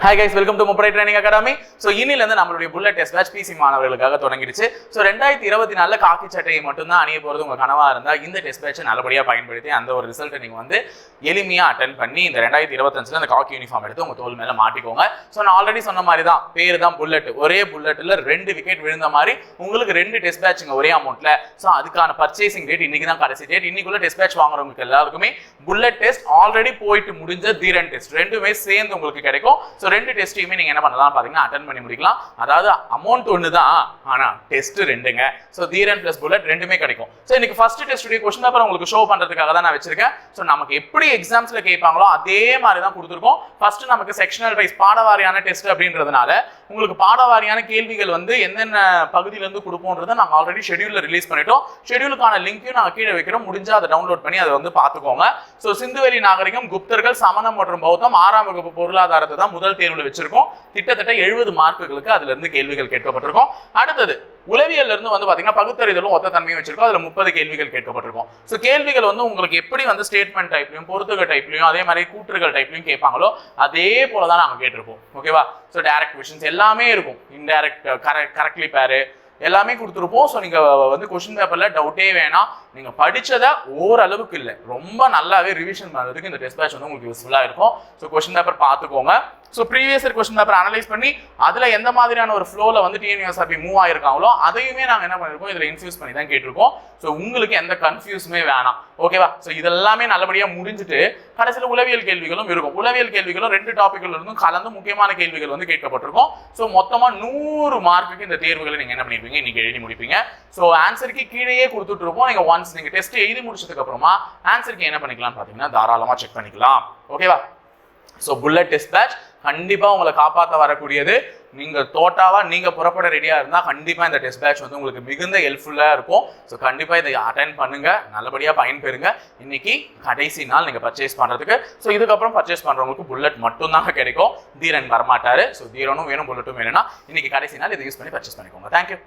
Hi guys, welcome to Mumbai Training Academy. So இன்னிலிருந்து நம்மளுடைய bullet test batch PC மாணவர்களுக்காக தொடங்கிடுச்சு. So 2024ல காக்கி சட்டையை மட்டும் தான் அணிய போறது உங்க கனவா இருந்தா இந்த டெஸ்ட் பேட்சை நல்லபடியா பயன்படுத்தி அந்த ஒரு ரிசல்ட்டை நீங்க வந்து எளிமையா அட்டெண்ட் பண்ணி இந்த 2025ல அந்த காக்கி யூனிஃபார்ம் எடுத்து உங்க தோள் மேல மாட்டிக்கோங்க. So நான் ஆல்ரெடி சொன்ன மாதிரி தான் பேர் தான் புல்லட். ஒரே புல்லட்ல 2 விக்கெட் விழுந்த மாதிரி உங்களுக்கு 2 டெஸ்ட் பேட்ச்ங்க ஒரே அமௌண்ட்ல. So அதுக்கான பர்ச்சேசிங் டேட் இன்னைக்கு தான் கடைசி டேட். இன்னைக்குள்ள டெஸ்ட் பேட்ச் வாங்குறவங்களுக்கு எல்லாருக்குமே புல்லட் டெஸ்ட் ஆல்ரெடி போயிட்டு முடிஞ்ச தீரன் டெஸ்ட் ரெண்டுமே சேர்ந்து உங்களுக்கு கிடைக்கும். So 2 டெஸ்டையுமே நீங்க என்ன பண்ணலாம் பாத்தீங்கன்னா அட்டெண்ட் பண்ணி முடிக்கலாம். அதாவது அமௌண்ட் ஒன்னு தான், ஆனா டெஸ்ட் ரெண்டுங்க. சோ தீரன் பிளஸ் புல்லட் ரெண்டுமே கிடைக்கும். சோ இன்னைக்கு ஃபர்ஸ்ட் டெஸ்ட் உடைய क्वेश्चन பேப்பர் உங்களுக்கு ஷோ பண்றதுக்காக தான் நான் வச்சிருக்கேன். சோ நமக்கு எப்படி எக்ஸாம்ஸ்ல கேட்பாங்களோ அதே மாதிரி தான் கொடுத்திருக்கோம். ஃபர்ஸ்ட் நமக்கு செக்ஷனல் வைஸ் பாடவாரியான டெஸ்ட் அப்படின்றதுனால உங்களுக்கு பாடவாரியான கேள்விகள் வந்து என்னென்ன பகுதியில இருந்து கொடுப்போம்ன்றதை நாங்க ஆல்ரெடி ஷெட்யூல்ல ரிலீஸ் பண்ணிட்டோம். ஷெட்யூலுக்கான லிங்கையும் நாங்க கீழே வைக்கிறோம். முடிஞ்சா அதை டவுன்லோட் பண்ணி அதை வந்து பாத்துக்கோங்க. சோ சிந்துவெளி நாகரிகம், குப்தர்கள், சமணம் மற்றும் பௌத்தம் 6ஆம் வகுப்பு பொருளாதாரத்தை தான் முதல் தேர்வுல வச்சிருக்கோம். கிட்டத்தட்ட 70 மார்க்குகளுக்கு அதுல இருந்து கேள்விகள் கேட்கப்பட்டிருக்கும். அடுத்தது உளவியல்ல இருந்து வந்து பாத்தீங்கன்னா பகுத்தறிதலும் ஒத்த தன்மையும் வச்சிருக்கோம். அதுல 30 கேள்விகள் கேட்கப்பட்டிருக்கும். சோ கேள்விகள் வந்து உங்களுக்கு எப்படி வந்து ஸ்டேட்மெண்ட் டைப்லயும் பொறுத்துக டைப்லயும் அதே மாதிரி கூற்றுகள் டைப்லயும் கேட்பாங்களோ அதே போலதான் நாங்க கேட்டிருப்போம். ஓகேவா? சோ டைரக்ட் क्वेश्चंस எல்லாமே இருக்கும். இன்டைரக்ட், கரெக்ட்லி பேரு எல்லாமே கொடுத்துருப்போம். ஸோ நீங்கள் வந்து கொஸ்டின் பேப்பரில் டவுட்டே வேணாம். நீங்கள் படித்ததை ஓரளவுக்கு இல்லை ரொம்ப நல்லாவே ரிவிஷன் பண்ணுறதுக்கு இந்த டெஸ்ட் பேட்ச் வந்து உங்களுக்கு யூஸ்ஃபுல்லாக இருக்கும். ஸோ கொஸ்டின் பேப்பர் பார்த்துக்கோங்க. So previous year question paper analyse பண்ணி அதில் எந்த மாதிரியான ஒரு ஃப்ளோவில் வந்து டிஎன்யூஎஸ்ஆர்பி மூவ் ஆயிருக்காங்களோ அதையுமே நாங்கள் என்ன பண்ணியிருக்கோம், இதில் இன்ஃபியூஸ் பண்ணி தான் கேட்டிருக்கோம். ஸோ உங்களுக்கு எந்த கன்ஃபியூஸுமே வேணாம். ஓகேவா? ஸோ இதெல்லாமே நல்லபடியாக முடிஞ்சுட்டு கடைசியில் உளவியல் கேள்விகளும் இருக்கும். உளவியல் கேள்விகளும் 2 டாபிக்ல இருந்தும் கலந்து முக்கியமான கேள்விகள் வந்து கேட்கப்பட்டிருக்கும். ஸோ மொத்தமாக 100 மார்க்குக்கு இந்த தேர்வுகளை நீங்கள் என்ன பண்ணிருப்பீங்க, இன்னைக்கு எழுதி முடிப்பீங்க. ஸோ ஆன்சருக்கு கீழேயே கொடுத்துட்டு இருப்போம். நீங்கள் ஒன்ஸ் நீங்கள் டெஸ்ட் எழுதி முடிச்சதுக்கு அப்புறமா ஆன்சருக்கு என்ன பண்ணிக்கலாம்னு பார்த்தீங்கன்னா தாராளமாக செக் பண்ணிக்கலாம். ஓகேவா? ஸோ புல்லட் டெஸ்ட் பேட்ச் கண்டிப்பாக உங்களை காப்பாற்ற வரக்கூடியது. நீங்கள் தோட்டாவா நீங்கள் புறப்பட ரெடியாக இருந்தால் கண்டிப்பாக இந்த டெஸ்ட் பேட்ச் வந்து உங்களுக்கு மிகுந்த ஹெல்ப்ஃபுல்லாக இருக்கும். ஸோ கண்டிப்பாக இதை அட்டென்ட் பண்ணுங்க, நல்லபடியாக பயன்பெறுங்க. இன்னைக்கு கடைசி நாள் நீங்கள் பர்ச்சேஸ் பண்ணுறதுக்கு. ஸோ இதுக்கப்புறம் பர்ச்சேஸ் பண்ணுறவங்களுக்கு புல்லட் மட்டும் தான் கிடைக்கும். தீரன் வரமாட்டாரு. ஸோ தீரனும் வேணும், புல்லட்டும் வேணும்னா இன்னைக்கு கடைசி நாள் இதை யூஸ் பண்ணி பர்ச்சேஸ் பண்ணிக்கோங்க. தேங்க்யூ.